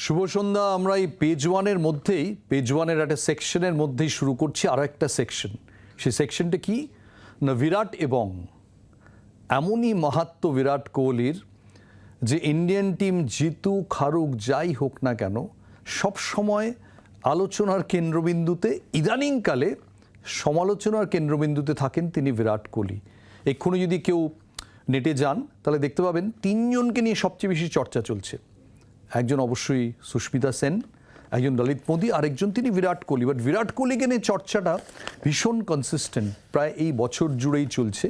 শুভ সন্ধ্যা। আমরা এই পেজ ওয়ানের মধ্যেই, পেজ ওয়ানের একটা সেকশনের মধ্যেই শুরু করছি আরও একটা সেকশন। সেই সেকশনটা কি না, বিরাট এবং এমনই মাহাত্ম্য বিরাট কোহলির যে ইন্ডিয়ান টিম জিতুক হারুক যাই হোক না কেন সব সময় আলোচনার কেন্দ্রবিন্দুতে, ইদানিংকালে সমালোচনার কেন্দ্রবিন্দুতে থাকেন তিনি বিরাট কোহলি। এক্ষুনি যদি কেউ নেটে যান তাহলে দেখতে পাবেন তিনজনকে নিয়ে সবচেয়ে বেশি চর্চা চলছে। একজন অবশ্যই সুস্মিতা সেন, একজন ললিত মোদি, আরেকজন তিনি বিরাট কোহলি। বাট বিরাট কোহলিকে নিয়ে চর্চাটা ভীষণ কনসিস্টেন্ট, প্রায় এই বছর জুড়েই চলছে।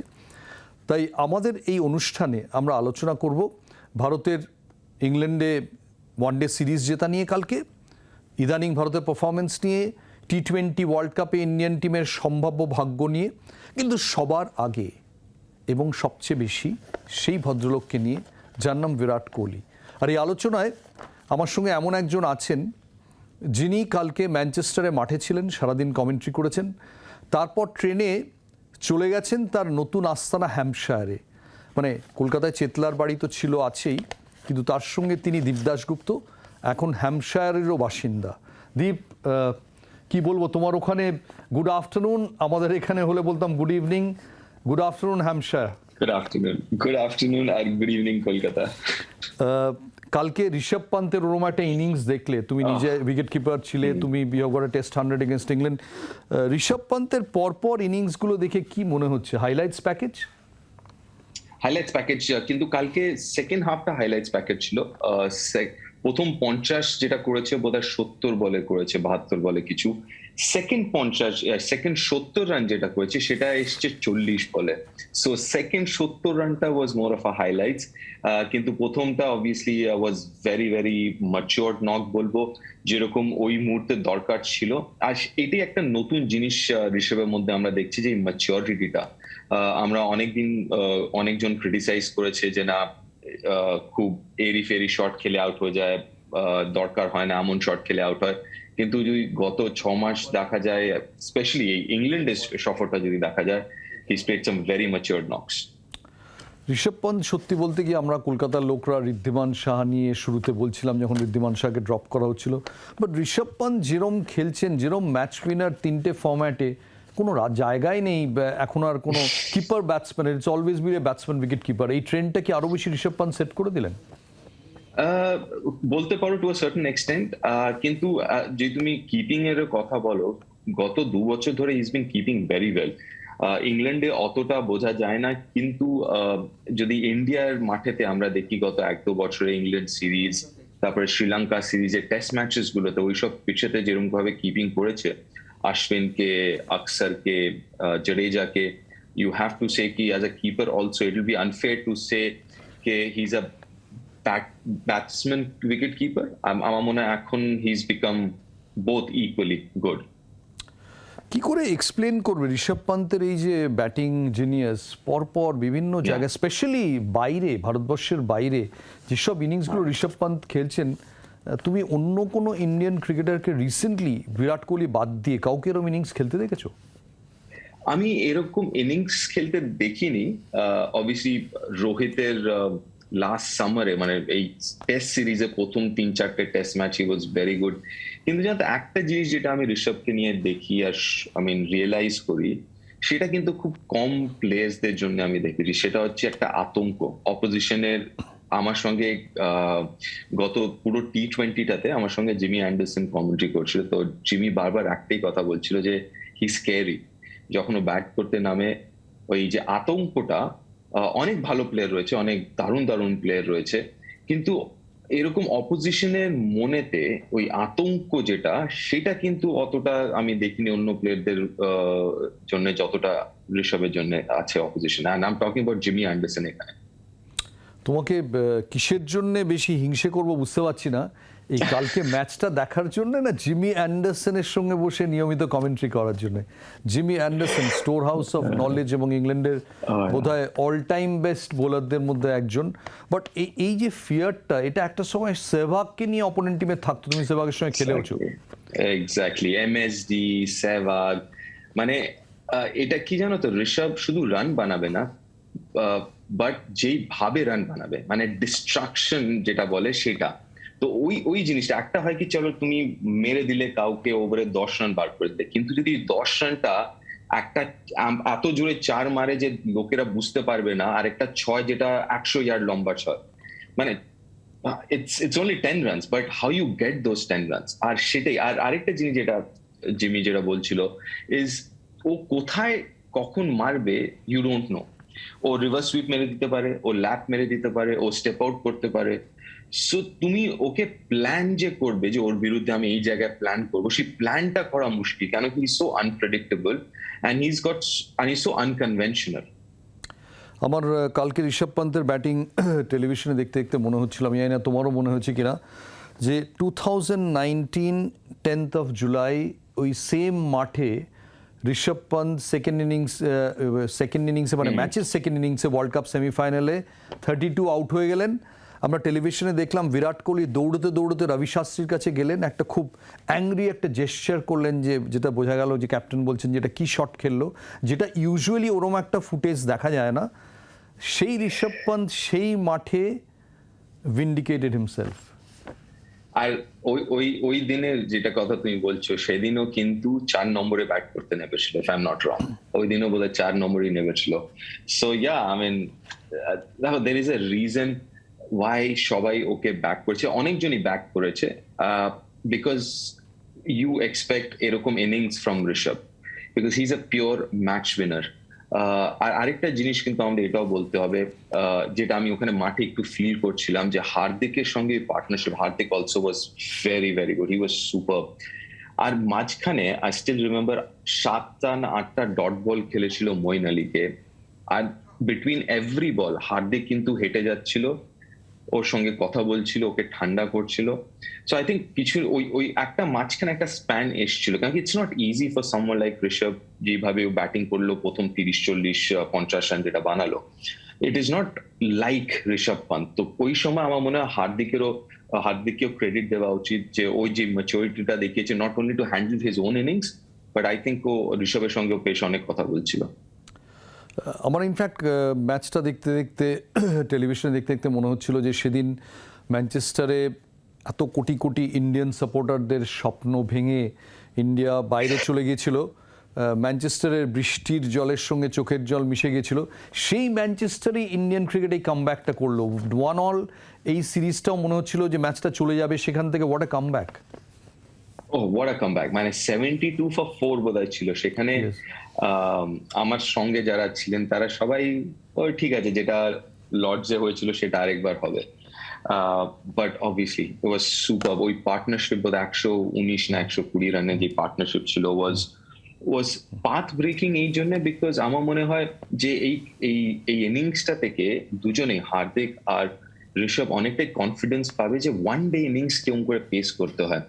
তাই আমাদের এই অনুষ্ঠানে আমরা আলোচনা করব ভারতের ইংল্যান্ডে ওয়ানডে সিরিজ জেতা নিয়ে কালকে, ইদানিং ভারতের পারফরমেন্স নিয়ে, টি-20 ওয়ার্ল্ড কাপে ইন্ডিয়ান টিমের সম্ভাব্য ভাগ্য নিয়ে, কিন্তু সবার আগে এবং সবচেয়ে বেশি সেই ভদ্রলোককে নিয়ে যার নাম বিরাট কোহলি। আর এই আলোচনায় আমার সঙ্গে এমন একজন আছেন যিনি কালকে ম্যানচেস্টারে মাঠে ছিলেন, সারাদিন কমেন্ট্রি করেছেন, তারপর ট্রেনে চলে গেছেন তার নতুন আস্তানা হ্যাম্পশায়ারে। মানে কলকাতায় চেতলার বাড়ি তো ছিল, আছেই, কিন্তু তার সঙ্গে তিনি দীপ দাশগুপ্ত, এখন হ্যাম্পশায়ারেরও বাসিন্দা। দীপ, কি বলবো, তোমার ওখানে গুড আফটারনুন, আমাদের এখানে হলে বলতাম good evening. Good afternoon Hampshire. Good afternoon আর গুড ইভিনিং কলকাতা। কালকে ঋষভ পান্তের ওরম একটা ইনিংস দেখলে, তুমি নিজে উইকেট কিপার ছিলে, তুমি বিহগড়ে টেস্ট 100 এগেনস্ট ইংল্যান্ড। ঋষভ পান্তের পরপর ইনিংসগুলো দেখে কি মনে হচ্ছে? হাইলাইটস প্যাকেজ কিন্তু কালকে সেকেন্ড হাফটা হাইলাইটস প্যাকেজ ছিল। প্রথম 50 যেটা করেছে বোধহয় 70 বলে করেছে, 72 বলে কিছু। সেকেন্ড 70 রান যেটা করেছে সেটা এসছে 40 বলে। সো সেকেন্ড 70 রানটা was more of a highlights. কিন্তু প্রথমটা obviously was very very matured knock বলবো, যেরকম ওই মুহূর্তে দরকার ছিল। আর এটাই একটা নতুন জিনিস ঋষভের মধ্যে আমরা দেখছি, যে এই ম্যাচিওরিটিটা। আমরা অনেকজন ক্রিটিসাইজ করেছে যে না, খুব এরি ফেরি শট খেলে আউট হয়ে যায়, দরকার হয় না এমন শট খেলে আউট হয়। কিন্তু যদি গত 6 মাস দেখা যায়, স্পেশালি এই ইংল্যান্ডের সফরটা যদি দেখা যায়, he's played some very matured knocks. Rishabh Pant, সত্যি বলতে কি আমরা কলকাতার লোকরা ঋদ্ধিমান সাহা নিয়ে শুরুতে বলছিলাম যখন ঋদ্ধিমান সাহাকে ড্রপ করা হচ্ছিল, বাট ঋষভ পান্ত যেরম খেলছেন, যেরম ম্যাচ উইনার 3টে ফরম্যাটে, কোনো জায়গায় নেই এখন আর কোনো keeper batsman, it's always B A batsman wicket keeper. এই ট্রেন্ডটা কি আরো বেশি ঋষভ পান্ত সেট করে দিলেন? বলতে পারো টু আ সার্টেন এক্সটেন্ট। কিন্তু যে তুমি কিপিং এর কথা বলো, গত 2 বছর ধরে is bin keeping very well. ইংল্যান্ডে অতটা বোঝা যায় না, কিন্তু যদি ইন্ডিয়ার মাঠেতে আমরা দেখি গত 1-2 বছরে ইংল্যান্ড সিরিজ, তারপরে শ্রীলঙ্কা সিরিজের টেস্ট ম্যাচেস গুলোতে ওইসব পিচেতে যেরকম ভাবে কিপিং করেছে, অশ্বিনকে, আকসারকে, জাডেজাকে, ইউ হ্যাভ টু সে কি as a keeper also it will be unfair to say K he is a batsman wicket keeper. আমার মনে হয় এখন he is become both equally good. কি করে এক্সপ্লেন করবে ঋষভ পান্তের এই যে ব্যাটিং জিনিয়াস, পরপর বিভিন্ন জায়গায়, স্পেশালি বাইরে, ভারতবর্ষের বাইরে যেসব ইনিংসগুলো ঋষভ পান্ত খেলছেন, তুমি অন্য কোনো ইন্ডিয়ান ক্রিকেটারকে রিসেন্টলি বিরাট কোহলি বাদ দিয়ে কাউকে এরকম ইনিংস খেলতে দেখেছো? আমি এরকম ইনিংস খেলতে দেখিনি। অবভিয়াসলি রোহিতের লাস্ট সামারে, মানে এই টেস্ট সিরিজে প্রথম 3-4টে test match he was very good. কিন্তু জানো, একটা জিনিস যেটা আমি ঋষভকে নিয়ে দেখি আর রিয়েলাইজ করি, সেটা কিন্তু খুব কম প্লেয়ার্সদের জন্য আমি দেখি, সেটা হচ্ছে একটা আতঙ্ক অপোজিশনের। আমার সঙ্গে গত পুরো টি-20টাতে আমার সঙ্গে জিমি অ্যান্ডারসন কমেন্ট্রি করছিল, তো জিমি বারবার একটাই কথা বলছিল যে হি স্ক্যারি। যখন ও ব্যাট করতে নামে, ওই যে আতঙ্কটা, অনেক ভালো প্লেয়ার রয়েছে, অনেক দারুণ দারুণ প্লেয়ার রয়েছে, কিন্তু এরকম অপোজিশনের মনেতে ওই আতঙ্ক যেটা, সেটা কিন্তু অতটা আমি দেখিনি অন্য প্লেয়ারদের জন্য যতটা ঋষভের জন্য আছে opposition. I am talking about Jimmy Anderson. এখানে তোমাকে কিসের জন্য বেশি হিংসে করব বুঝতে পারছি না, এই কালকে ম্যাচটা দেখার জন্য না জিমি অ্যান্ডারসনের সঙ্গে বসে নিয়মিত কমেন্ট্রি করার জন্য। Jimmy Anderson store house of knowledge এবং ইংল্যান্ডের বোধহয় অল টাইম বেস্ট বোলারদের মধ্যে একজন। বাট এই যে ফিয়ারটা, এটা একটা সময় সেহবাগকে নিয়ে অপোনেন্ট টিমে থাকতো, তুমি সেহবাগের সঙ্গে খেলেওছো। এক্স্যাক্টলি, এমএসডি, সেহবাগ, মানে এটা কি জানো তো, ঋষভ শুধু রান বানাবে না, বাট যেই ভাবে রান বানাবে, মানে ডিস্ট্রাকশন যেটা বলে সেটা, তো ওই জিনিসটা একটা হয় কি চলো তুমি মেরে দিলে কাউকে ওভারে 10 রান বার করে দিলে, কিন্তু যদি 10 রানটা একটা এত জোরে 4 মারে যে লোকেরা বুঝতে পারবে না, আর একটা 6 যেটা 100 ইয়ার্ড লম্বা 6, মানে it's only 10 runs, but how you get those 10 runs, আর সেটাই। আর আরেকটা জিনিস যেটা জিমি যেটা বলছিল ইজ, ও কোথায় কখন মারবে ইউ ডোন্ট নো। ও রিভার্স সুইপ মেরে দিতে পারে, ও ল্যাপ মেরে দিতে পারে, ও স্টেপ আউট করতে পারে। সো তুমি ওকে প্ল্যান যে করবে যে ওর বিরুদ্ধে আমি এই জায়গায় প্ল্যান করবো, সেই প্ল্যানটা করা মুশকিল, কেন কি so unpredictable and his so unconventional. আমার কালকে ঋষভ পান্তের ব্যাটিং টেলিভিশনে দেখতে দেখতে মনে হচ্ছিল, আমি জানি না তোমারও মনে হয়েছে কিনা, যে 2019 10th of July ওই সেম মাঠে ঋষভ পান্ত সেকেন্ড ইনিংসে মানে ম্যাচের সেকেন্ড ইনিংসে ওয়ার্ল্ড কাপ সেমিফাইনালে 32 আউট হয়ে গেলেন। আমরা টেলিভিশনে দেখলাম বিরাট কোহলি দৌড়তে দৌড়তে রবি শাস্ত্রীর কাছে গেলেন, একটা খুব অ্যাংরি একটা জেস্চার করলেন, যে যেটা বোঝা গেল যে ক্যাপ্টেন বলছেন যেটা কি শট খেললো, যেটা ইউজুয়ালি ওরম একটা ফুটেজ দেখা যায় না। সেই ঋষভ পান্ত সেই মাঠে ভিন্ডিকেটেড হিমসেলফ। আর ওই দিনের যেটা কথা তুমি বলছো, সেদিনও কিন্তু 4 নম্বরে ব্যাট করতে নেমেছিল, if I am not wrong. ওই দিনও বোধহয় 4 নম্বরই নেমেছিল। সো ইয়া, আই মিন দেখো, there is a reason why সবাই ওকে ব্যাক করেছে, অনেকজনই ব্যাক করেছে, বিকজ ইউ এক্সপেক্ট এরকম innings from Rishabh, because he is a pure match winner. আর আরেকটা জিনিস কিন্তু আমাদের এটাও বলতে হবে, যেটা আমি ওখানে মাঠে একটু ফিল করছিলাম, যে হার্দিকের সঙ্গে partnership, Hardik also was very very good, he was super. আর মাঝখানে আই স্টিল রিমেম্বার 7টা না 8টা ডট বল খেলেছিল মঈন আলীকে, আর বিটুইন এভরি বল হার্দিক কিন্তু হেঁটে যাচ্ছিল, ওর সঙ্গে কথা বলছিল, ওকে ঠান্ডা করছিল। সো আই থিঙ্ক কিছু ওই একটা মাঝখানে একটা স্প্যান এসেছিল, কারণ it's not easy for someone like Rishabh, যেভাবে ও ব্যাটিং করলো প্রথম 30-40-50 রান যেটা বানালো, it is not like Rishabh Pant. তো ওই সময় আমার মনে হয় হার্দিককেও ক্রেডিট দেওয়া উচিত, যে ওই যে ম্যাচুরিটিটা দেখিয়েছে, not only to handle his own innings, but I think ও ঋষভের সঙ্গেও বেশ অনেক কথা বলছিল। আমার ইনফ্যাক্ট ম্যাচটা দেখতে দেখতে টেলিভিশনে দেখতে দেখতে মনে হচ্ছিল যে সেদিন ম্যানচেস্টারে এত কোটি কোটি ইন্ডিয়ান সাপোর্টারদের স্বপ্ন ভেঙে ইন্ডিয়া বাইরে চলে গিয়েছিল, ম্যানচেস্টারের বৃষ্টির জলের সঙ্গে চোখের জল মিশে গিয়েছিল, সেই ম্যানচেস্টারেই ইন্ডিয়ান ক্রিকেট এই কামব্যাকটা করলো 1-all। এই সিরিজটাও মনে হচ্ছিল যে ম্যাচটা চলে যাবে সেখান থেকে, হোয়াট আ কামব্যাক। ও হোয়াট আ কামব্যাক, মানে 72 for 4 বোধহয় ছিল সেখানে। আমার সঙ্গে যারা ছিলেন তারা সবাই ওই ঠিক আছে, যেটা লর্ডসে হয়েছিল সেটা আরেকবার হবে, but obviously it was super. ওই পার্টনারশিপ বোধ 119 না 120 রানের যে পার্টনারশিপ ছিল ওয়াজ পাথ ব্রেকিং এই জন্য, বিকজ আমার মনে হয় যে এই ইনিংসটা থেকে দুজনেই, হার্দিক আর ঋষভ, অনেকটাই কনফিডেন্স পাবে যে ওয়ান ডে ইনিংস কেমন করে পেস করতে হয়।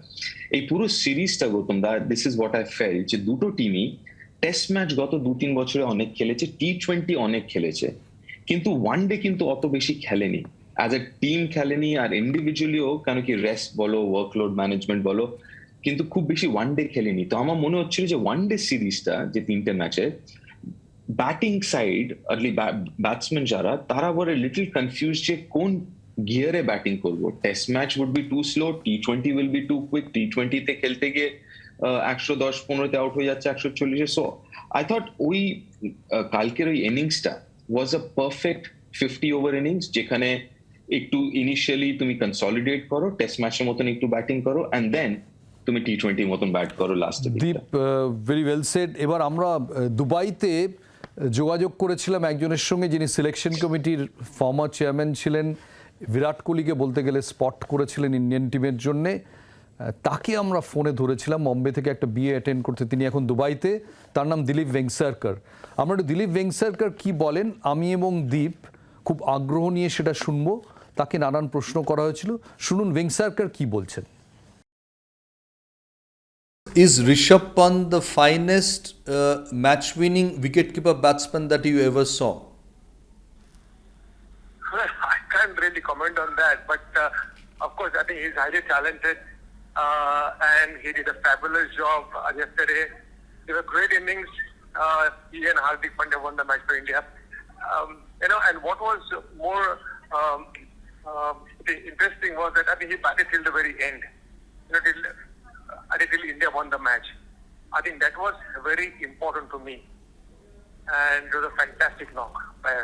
এই পুরো সিরিজটা গৌতম দা, this is what I feel, যে দুটো টিমই টেস্ট ম্যাচ গত 2-3 বছরে অনেক খেলেছে, T20 অনেক খেলেছে, কিন্তু ওয়ান ডে কিন্তু অত বেশি খেলেনি, অ্যাজ এ টিম খেলেনি, আর ইন্ডিভিজুয়ালিও, কেন কি রেস্ট বলো, ওয়ার্কলোড ম্যানেজমেন্ট বলো, কিন্তু খুব বেশি ওয়ান ডে খেলেনি। তো আমার মনে হচ্ছিল যে ওয়ান ডে সিরিজটা, যে 3টে ম্যাচে ব্যাটিং সাইড আর্লি ব্যাটসম্যান যারা, তারা বড় লিটল কনফিউজ যে কোন গিয়ারে ব্যাটিং করবো। Test match would be too slow, T20 will be too quick, T20 তে খেলতে গিয়ে 110-15-তে আউট হয়ে যাচ্ছে 140-এ। সো আই থট ওই কালকের ওই ইনিংসটা ওয়াজ আ পারফেক্ট 50 ওভার ইনিংস, যেখানে একটু ইনিশিয়ালি তুমি কনসলিডেট করো, টেস্ট ম্যাচের মতন একটু ব্যাটিং করো, অ্যান্ড দেন তুমি T20 মতন ব্যাট করো লাস্টে। দীপ, ভেরি ওয়েল সেড। এবার আমরা দুবাইতে যোগাযোগ করেছিলাম একজনের সঙ্গে, যিনি সিলেকশন কমিটির ফর্মার চেয়ারম্যান ছিলেন, বিরাট কোহলিকে বলতে গেলে স্পট করেছিলেন ইন্ডিয়ান টিমের জন্যে। তাকে আমরা ফোনে ধরেছিলাম বম্বে থেকে একটা বিয়ে অ্যাটেন্ড করতে, তিনি এখন দুবাইতে, তার নাম দিলীপ ভেঙ্গসারকর। আমরা একটু দিলীপ ভেঙ্গসারকর কি বলেন আমি এবং দীপ খুব আগ্রহ নিয়ে সেটা শুনবো। তাকে নানান প্রশ্ন করা হয়েছিল, শুনুন ভেঙ্গসারকর কি বলছেন। Is Rishabh Pant the finest match-winning wicket-keeper batsman that you ever saw? I can't really comment on that, but of course I think he's highly talented, and he did a fabulous job yesterday. It was a great innings. He and Hardik Pandya won the match for India. And what was more the interesting was that I think he batted till the very end. Till India won the match. I think that was very important to me. And it was a fantastic knock by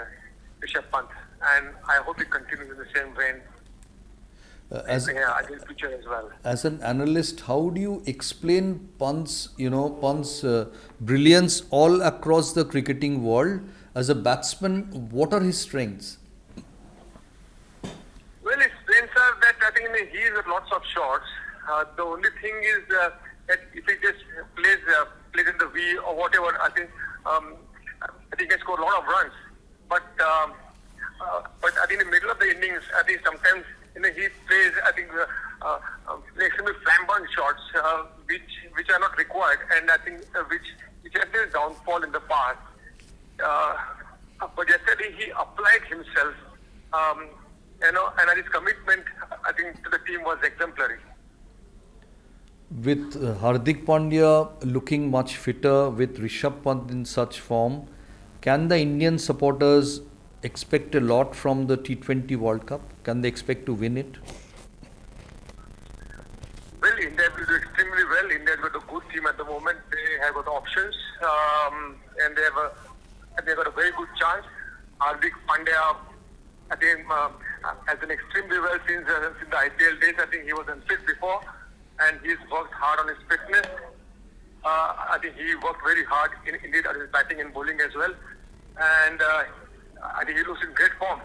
Rishabh Pant. And I hope he continues in the same vein. I think future as well. As an analyst, how do you explain Pant's brilliance all across the cricketing world? As a batsman, what are his strengths? Well, his strengths are that I think he has lots of shots. The only thing is that if he just plays in the V or whatever, I think he can score a lot of runs. But I think in the middle of the innings, I think sometimes he plays extremely flamboyant shots which are not required, and I think which has been a downfall in the past. But yesterday he applied himself, and his commitment, I think, to the team was exemplary. With Hardik Pandya looking much fitter, with Rishabh Pant in such form, can the Indian supporters expect a lot from the T20 World Cup? Can they expect to win it? Well, India will do extremely well. India has got a good team at the moment. They have got options, and they got a very good chance. Hardik Pandya, I think, has done extremely well since the IPL days. I think he was unfit before, and he's worked hard on his fitness. I think he worked very hard indeed on his batting and bowling as well. And I think he looks in great form.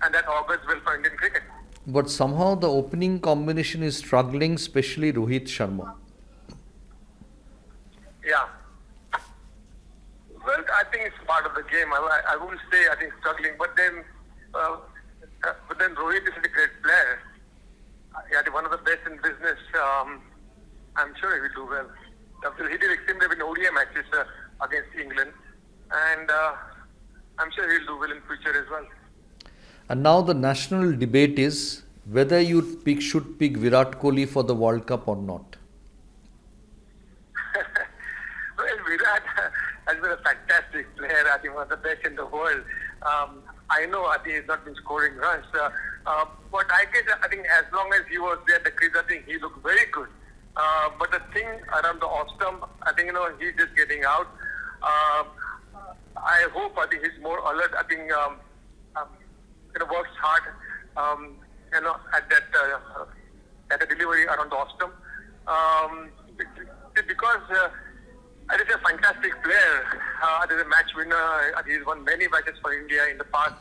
And that augurs well for Indian cricket. But somehow the opening combination is struggling, especially Rohit Sharma. Yeah. Well, I think it's part of the game. I wouldn't say I think struggling, but then Rohit is a great player. I think one of the best in business. I'm sure he will do well. He did extremely well in ODI matches against England, and I'm sure he'll do well in future as well. And now the national debate is whether you should pick Virat Kohli for the World Cup or not. Well, Virat has been a fantastic player. I think one of the best in the world. I know I think he's not been scoring runs, but I think as long as he was there at the crease, I think he looked very good. But the thing around the off stump, I think he's just getting out. I hope he's more alert. I think works hard. At the delivery around the off stump. Because he's a fantastic player. He's a match winner. He's won many matches for India in the past.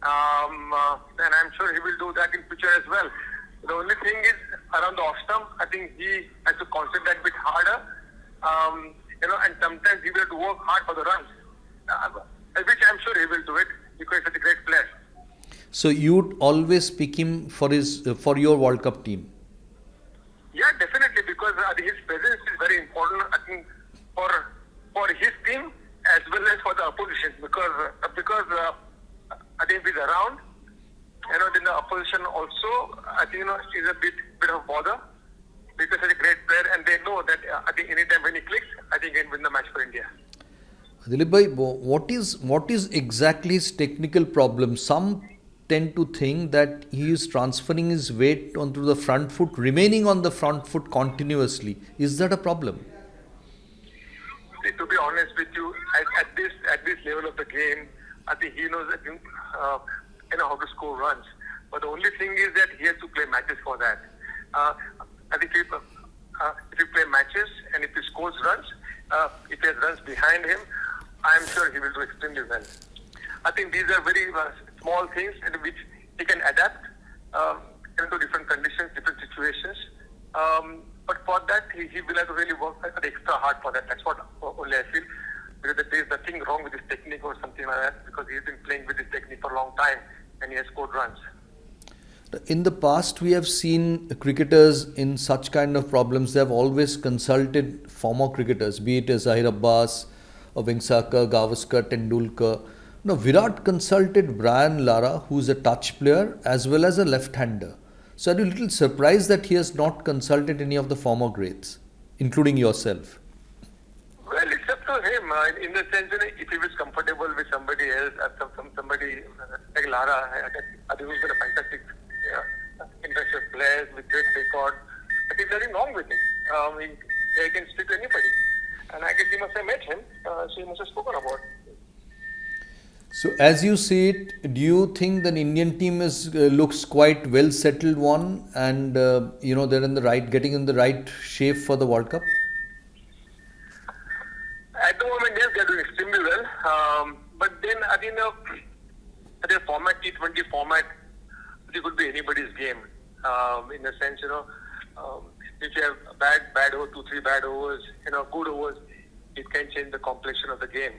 And I'm sure he will do that in future as well. The only thing is around the off stump, I think he has to concentrate a bit harder. And sometimes he will have to work hard for the runs. Which I'm sure he will do it because he's such a great player. So you'd always pick him for your World Cup team? Yeah, definitely, because his presence is very important. I think for his team as well as for the opposition, because I think if he's around, then the opposition also I think is a bit of bother, because he's a great player and they know that I think anytime when he clicks, I think he can win the match for India. Dilip bhai, what is exactly his technical problem? Some tend to think that he is transferring his weight onto the front foot, remaining on the front foot continuously. Is that a problem? See, to be honest with you, at this level of the game, I think he knows how to score runs. But the only thing is that he has to play matches for that. I think if he play matches and if he scores runs, if he has runs behind him, I'm sure he will do extremely well. I think these are very small things in which he can adapt into different conditions, different situations. But for that, he will have to really work extra hard for that. That's what only I feel. Because there is nothing wrong with his technique or something like that, because he's been playing with his technique for a long time and he has scored runs. In the past, we have seen cricketers in such kind of problems. They have always consulted former cricketers, be it Zahir Abbas, Vengsakar, Gavaskar, Tendulkar. Now, Virat consulted Brian Lara, who is a touch player as well as a left-hander. So, I'm a little surprised that he has not consulted any of the former greats, including yourself. Well, it's up to him. in the sense that if he was comfortable with somebody else, somebody like Lara, I think he's been a fantastic international player with great record. But there's nothing wrong with it. He can speak to anybody. And I guess he must have met him, so he must have spoken about it. So as you see it, do you think the Indian team looks quite well settled one, and they're getting in the right shape for the World Cup? At the moment, yes, they're doing extremely well. But then I think the format, T20 format, it could be anybody's game. In the sense, if you have bad over 2-3 bad overs, good overs, it can change the complexion of the game.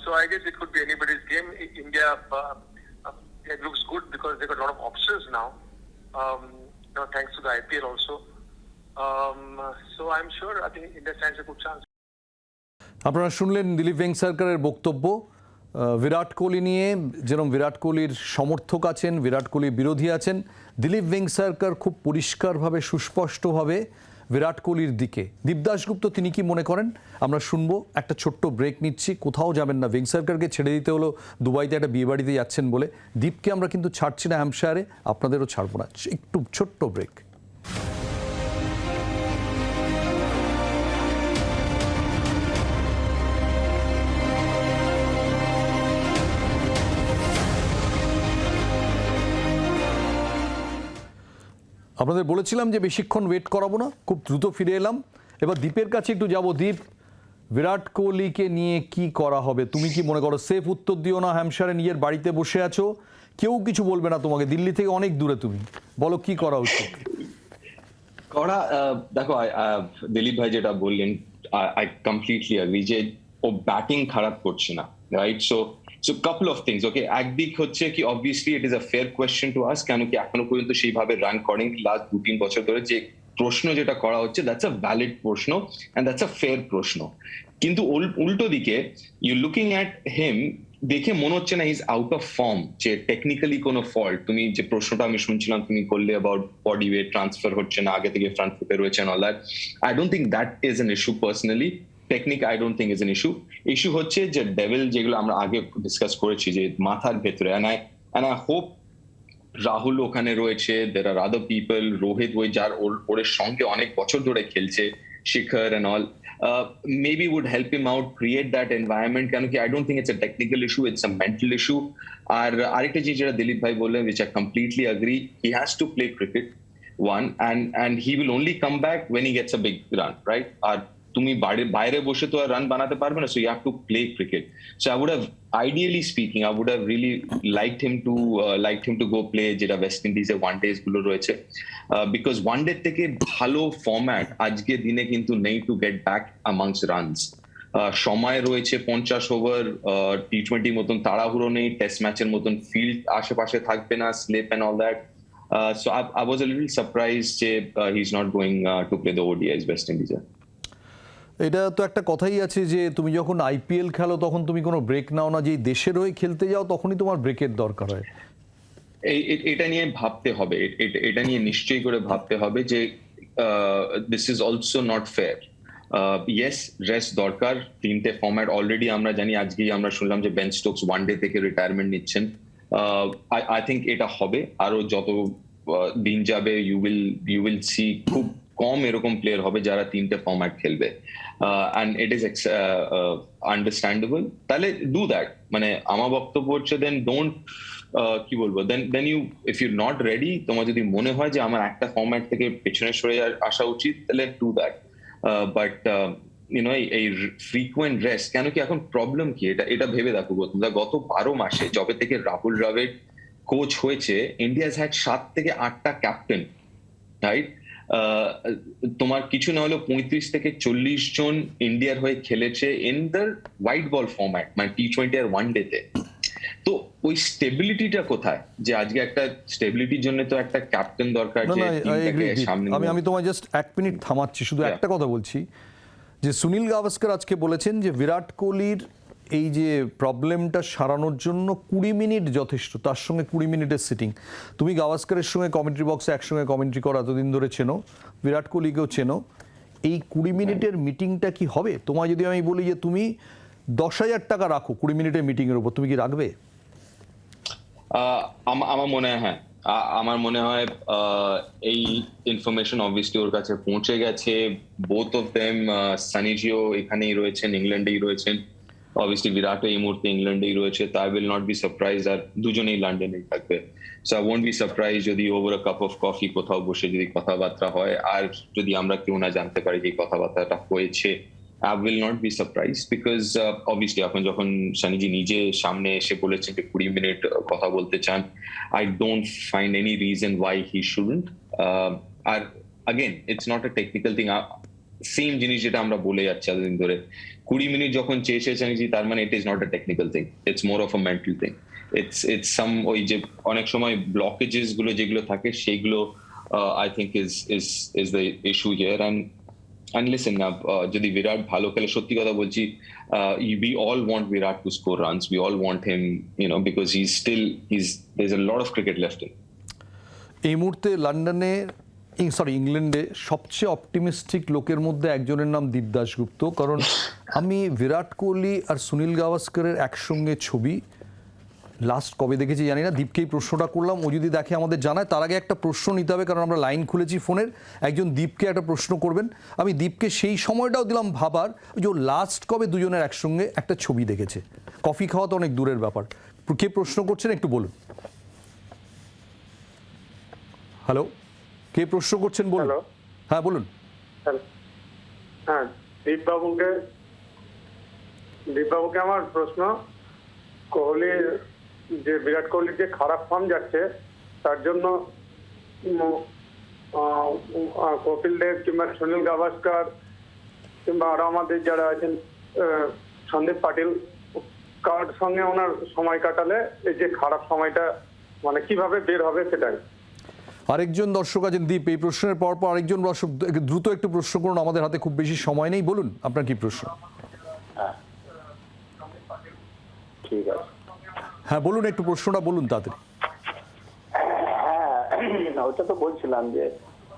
So I guess it could be anybody's game. India, it looks good because they got a lot of options now. Thanks to the IPL also. So I'm sure I think India stands a good chance. আপনারা শুনলেন দিলীপ ভেঙ্গসরকরের বক্তব্য। বিরাট কোহলি নিয়ে, যেরকম বিরাট কোহলির সমর্থক আছেন, বিরাট কোহলির বিরোধী আছেন, দিলীপ ভেঙ্গসরকর খুব পরিষ্কারভাবে সুস্পষ্টভাবে বিরাট কোহলির দিকে। দীপ দাশগুপ্ত তিনি কি মনে করেন আমরা শুনবো। একটা ছোট্ট ব্রেক নিচ্ছি, কোথাও যাবেন না। ভেঙ্গসরকরকে ছেড়ে দিতে হলো দুবাইতে একটা বিয়ে বাড়িতে যাচ্ছেন বলে। দীপকে আমরা কিন্তু ছাড়ছি না হ্যাম্পশায়ারে, আপনাদেরও ছাড়বো না। একটু ছোট্ট ব্রেক। আপনাদের বলেছিলাম যে বেশিক্ষণ ওয়েট করাবো না, খুব দ্রুত ফিরে এলাম। এবার দীপের কাছে একটু যাব। দীপ, বিরাট কোহলিকে নিয়ে কি করা হবে তুমি কি মনে করো? সেফ উত্তর দিও না, হ্যাম্পশায়ারে নিজের বাড়িতে বসে আছো, কেউ কিছু বলবে না তোমাকে, দিল্লি থেকে অনেক দূরে, তুমি বলো কি করা উচিত? দেখো দিলীপ ভাই যেটা বললেন, আই কমপ্লিটলি এগ্রি যে ও ব্যাটিং খারাপ করছে না, right? So couple of things, okay? একদিক হচ্ছে কি obviously it is a fair question to ask, কেন কি এখনো পর্যন্ত সেইভাবে রান করেন লাস্ট 2-3 বছর ধরে। যে প্রশ্ন যেটা করা হচ্ছে that's a valid প্রশ্ন and that's a fair প্রশ্ন। কিন্তু উল্টো দিকে you looking at him, দেখে মনে হচ্ছে না ইজ আউট অফ ফর্ম, যে টেকনিক্যালি কোনো ফল্ট। তুমি যে প্রশ্নটা আমি শুনছিলাম তুমি করলে অ্যাবাউট বডি ওয়েট ট্রান্সফার হচ্ছে না, আগে থেকে ফ্রন্ট ফুটে রয়েছে all that, I don't think that is an issue personally. Technique I don't think is an issue হচ্ছে যে ডেভিল, যেগুলো আমরা আগে ডিসকাস করেছি, যে মাথার ভেতরে। অ্যান্ড আই হোপ রাহুল ওখানে রয়েছে, দের আর আদার পিপল, রোহিত ওই যার ওর সঙ্গে অনেক বছর ধরে খেলছে, Shikhar and all, maybe would help him out create that environment, কেন কি I don't think it's a technical issue, it's a mental issue। আর আরেকটা জিনিস যেটা দিলীপ ভাই বললেন, which I completely agree, he has to play cricket one, and he will only come back when he gets a big run, right? আর তুমি বাইরে বসে তো আর run বানাতে পারবে না, so you have to play cricket। So I would have, ideally speaking, I would have really liked him to go play যেটা West ইন্ডিজে one days গুলো রয়েছে, বিকজ ওয়ান ডে থেকে ভালো ফরম্যাট আজকের দিনে কিন্তু নেই টু গেট ব্যাক আমংস রানস। সময় রয়েছে 50 ওভার, T20 মতন তাড়াহুড়ো নেই, টেস্ট ম্যাচের মতন ফিল্ড আশেপাশে থাকবে না, slip and all that. So I was a little surprised যে he's not going to play the ODIs ওয়েস্ট ইন্ডিজে। এটা তো একটা কথাই আছে যে তুমি যখন আইপিএল খেলো তখন তুমি কোনো ব্রেক নাও না, যে দেশের হয়ে খেলতে যাও তখনই তোমার ব্রেকের দরকার হয়। এটা নিয়ে ভাবতে হবে, এটা নিয়ে নিশ্চয়ই করে ভাবতে হবে যে this is also not fair. Yes, rest দরকার, 3টে ফরম্যাট অলরেডি আমরা জানি। আজকেই আমরা শুনলাম যে বেন স্টোকস ওয়ান ডে থেকে রিটায়ারমেন্ট নিচ্ছেন। আই থিঙ্ক এটা হবে, আরো যত দিন যাবে ইউ উইল সি খুব কম এরকম প্লেয়ার হবে যারা 3টে ফরম্যাট খেলবে, and it is understandable। তাহলে ডু দ্যাট, মানে আমার বক্তব্য হচ্ছে দেন ডোন্ট, কি বলবো, then you, if you not ready, তোমার যদি মনে হয় যে আমার একটা ফরম্যাট থেকে পেছনে সরে আসা উচিত, তাহলে ডু দ্যাট। বাট এই ফ্রিকুয়েন্ট রেস্ট, কেন কি এখন প্রবলেম কি, এটা ভেবে দেখো, গত 12 মাসে যবে থেকে রাহুল দ্রাবিড় কোচ হয়েছে, ইন্ডিয়া হ্যাড 7 থেকে 8টা ক্যাপ্টেন, রাইট? তোমার কিছু না হলেও 35 থেকে 40 জন ইন্ডিয়ার হয়ে খেলেছে in the white ball format, মানে T20 আর ওয়ান ডে তে। তো ওই স্টেবিলিটিটা কোথায়, যে আজকে একটা স্টেবিলিটির জন্য তো একটা ক্যাপ্টেন দরকার, যে টিমটাকে সামনে। আমি তোমায় জাস্ট 1 মিনিট থামাচ্ছি, শুধু একটা কথা বলছি, যে সুনীল গাভাস্কর আজকে বলেছেন যে বিরাট কোহলির এই যে প্রবলেমটা সারানোর জন্য 20 মিনিট যথেষ্ট, তার সঙ্গে 20 মিনিটের সিটিং। তুমি গাভাস্করের সঙ্গে কমেন্ট্রি বক্সে একসঙ্গে কমেন্ট্রি করা এতদিন ধরে চেনো, বিরাট কোহলিকেও চেনো, এই 20 মিনিটের মিটিংটা কি হবে? তোমায় যদি আমি বলি যে তুমি 10,000 টাকা রাখো 20 মিনিটের মিটিংয়ের উপর, তুমি কি রাখবে? আমার মনে হয় হ্যাঁ, আমার মনে হয় এই ইনফরমেশন অবভিয়াসলি ওর কাছে পৌঁছে গেছে। বোথ অফ দেম, সানিজিও এখানেই রয়েছেন, ইংল্যান্ডেই রয়েছেন, অবভিয়াসলি বিরাটও এই মুহূর্তে ইংল্যান্ডেই রয়েছে। তো I will not be surprise, আর দুজনেই লন্ডনেই থাকবে। So I won't be surprise যদি over a cup of coffee কোথাও বসে যদি কথাবার্তা হয়, আর যদি আমরা কেউ না জানতে পারি যে কথাবার্তাটা হয়েছে, I will not be surprised because obviously এখন যখন সানিজি নিজে সামনে এসে বলেছেন যে 20 মিনিট কথা বলতে চান, I don't find any reason why he shouldn't. আর again, it's not a technical thing. Same জিনিস যেটা আমরা বলে যাচ্ছি এতদিন ধরে, 20 মিনিট যখন চেয়েছে সানিজি, তার মানে it is not a technical thing. It's more of a mental thing. It's some ওই যে অনেক সময় ব্লকেজেস গুলো যেগুলো থাকে সেগুলো I think is the issue here. And listen, যদি বিরাট ভালো খেলে, সত্যি কথা বলছি, we all want Virat to score runs. We all want him, because there's a lot of cricket left in. এই মুহূর্তে ইংল্যান্ডে সবচেয়ে অপটিমিস্টিক লোকের মধ্যে একজনের নাম দীপ দাশগুপ্ত। কারণ আমি বিরাট কোহলি আর সুনীল গাভাস্করের একসঙ্গে ছবি লাস্ট কবে দেখেছি জানি না। দীপকে এই প্রশ্নটা করলাম, ও যদি দেখে আমাদের জানায়। তার আগে একটা প্রশ্ন নিতে হবে, কারণ আমরা লাইন খুলেছি ফোনের। একজন দীপকে একটা প্রশ্ন করবেন, আমি দীপকে সেই সময়টাও দিলাম ভাবার যে ও লাস্ট কবে দুজনের একসঙ্গে একটা ছবি দেখেছে। কফি খাওয়া তো অনেক দূরের ব্যাপার। কে প্রশ্ন করছেন একটু বলুন। হ্যালো, কে প্রশ্ন করছেন বলুন। হ্যাঁ বলুন। হ্যাঁ, দীপবাবুকে আমার প্রশ্ন, কোহলির যে বিরাট কোহলির যে খারাপ ফর্ম যাচ্ছে, তার জন্য কপিল দেব কিংবা সুনীল গাভাস্কর কিংবা আরো আমাদের যারা আছেন, সন্দীপ পাটিল, কার সঙ্গে ওনার সময় কাটালে এই যে খারাপ সময়টা মানে কিভাবে বের হবে সেটাই। আরেকজন দর্শক আছেন দীপ, এই প্রশ্নের পর আরেকজন দর্শক, দ্রুত একটু প্রশ্ন করুন, আমাদের হাতে খুব বেশি সময় নেই। বলুন আপনার কি প্রশ্ন। ঠিক আছে, হ্যাঁ বলুন, একটু প্রশ্নটা বলুন তাড়াতাড়ি। হ্যাঁ, ওটা তো বলছিলাম যে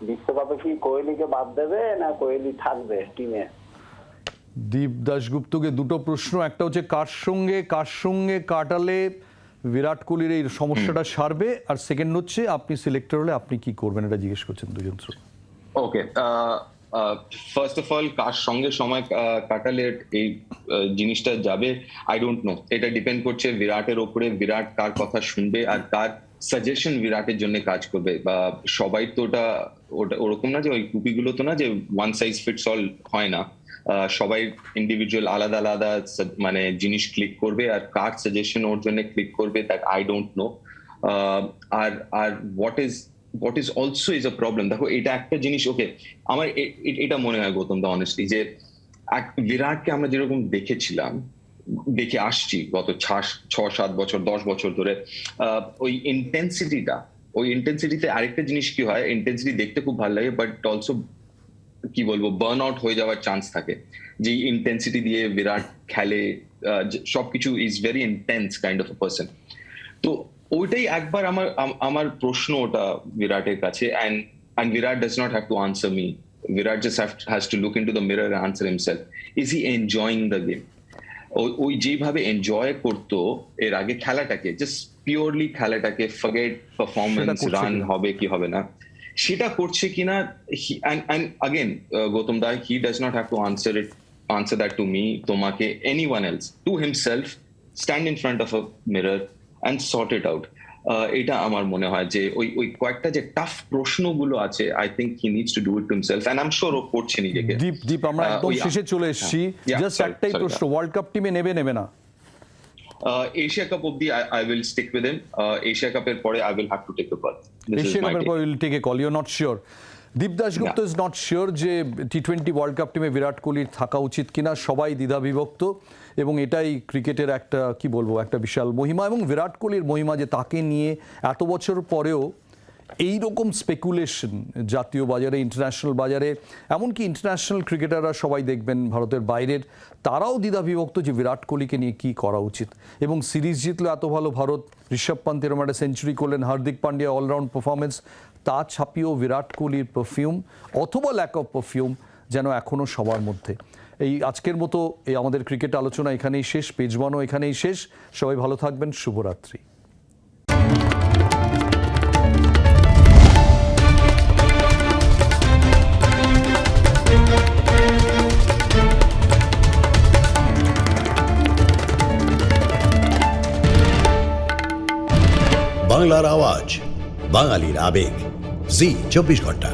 বিশ্বকাপে কি কোহলিকে বাদ দেবে না কোহলি থাকবে টিমে? দীপ দাশগুপ্তকে দুটো প্রশ্ন, একটা হচ্ছে কার সঙ্গে কাটালে বিরাট কোহলির এই সমস্যাটা সারবে, আর সেকেন্ড হচ্ছে আপনি সিলেক্টর হলে আপনি কি করবেন, এটা জিজ্ঞেস করছেন দুজন। ওকে, ফার্স্ট অফ অল, কার সঙ্গে সময় কাটালে এই জিনিসটা যাবে, আই ডোন্ট নো। এটা ডিপেন্ড করছে বিরাটের ওপরে, বিরাট কার কথা শুনবে আর কার সাজেশন বিরাটের জন্য কাজ করবে। বা সবাই তো ওটা ওরকম না যে ওই টুপিগুলো তো না যে ওয়ান সাইজ ফিটস অল হয় না। সবাই ইন্ডিভিজুয়াল আলাদা আলাদা মানে জিনিস ক্লিক করবে, আর কার সাজেশন ওর জন্য ক্লিক করবে, দ্যাট আই ডোন্ট নো। আর what is also is a problem. দেখো, এটা একটা জিনিস, ওকে, আমার এটা মনে হয় গৌতম দা অনেস্টলি, যে বিরাটকে আমরা যেরকম দেখে আসছি গত 6-7 বছর 10 বছর ধরে, ওই ইন্টেন্সিটিতে আরেকটা জিনিস কি হয়, ইন্টেন্সিটি দেখতে খুব ভালো লাগে, বাট অলসো কি বলবো, বার্ন আউট হয়ে যাওয়ার চান্স থাকে। যে ইন্টেন্সিটি দিয়ে বিরাট খেলে, সবকিছু is very intense kind of a person. তো ওইটাই একবার আমার প্রশ্ন ওটা বিরাটের কাছে, and Virat does not have to answer me. Virat just has to look into the mirror and answer himself. Is he enjoying the game? ওই যেভাবে এনজয় করতো এর আগে খেলাটাকে, জাস্ট পিওরলি খেলাটাকে, ফরগেট পারফরমেন্স, রান হবে কি হবে না, সেটা করছে কিনা। and again, Gautam da, he does not have to answer that to me, তোমাকে, anyone else, to himself, stand in front of a mirror and sort it out. এটা আমার মনে হয় যে ওই কয়েকটা যে টাফ প্রশ্নগুলো আছে, I think he needs to do it to himself, and I am sure ও করছে নিজেকে। দীপ আমরা একদম শেষে চলে এসেছি, জাস্ট একটাই প্রশ্ন, ওয়ার্ল্ড কাপ টিমে নেবে না? এশিয়া কাপ অবধি I will stick with him. Asia কাপের পরে I will have to take a call. Asia কাপের পরে will take a call, you are not sure. Deep Dasgupta is not sure যে টি-20 ওয়ার্ল্ড কাপ টিমে বিরাট কোহলির থাকা উচিত কিনা। সবাই দ্বিধাবিভক্ত, এবং এটাই ক্রিকেটের একটা কি বলবো, একটা বিশাল মহিমা, এবং বিরাট কোহলির মহিমা যে তাকে নিয়ে এত বছর পরেও এই রকম স্পেকুলেশন জাতীয় বাজারে, ইন্টারন্যাশনাল বাজারে, এমনকি ইন্টারন্যাশনাল ক্রিকেটাররা সবাই দেখবেন ভারতের বাইরের, তারাও দ্বিধাবিভক্ত যে বিরাট কোহলিকে নিয়ে কী করা উচিত। এবং সিরিজ জিতলো এত ভালো ভারত, ঋষভ পান্ত এরকম একটা সেঞ্চুরি করলেন, হার্দিক পান্ডিয়া অলরাউন্ড পারফরমেন্স, তা ছাপিয়েও বিরাট কোহলির পারফিউম অথবা ল্যাক অফ পারফিউম যেন এখনও সবার মধ্যে। এই আজকের মতো এই আমাদের ক্রিকেট আলোচনা এখানেই শেষ, পেজ ওয়ানও এখানেই শেষ। সবাই ভালো থাকবেন, শুভরাত্রি। বাংলার আওয়াজ, বাঙালির আবেগ, জি 24 ঘন্টা।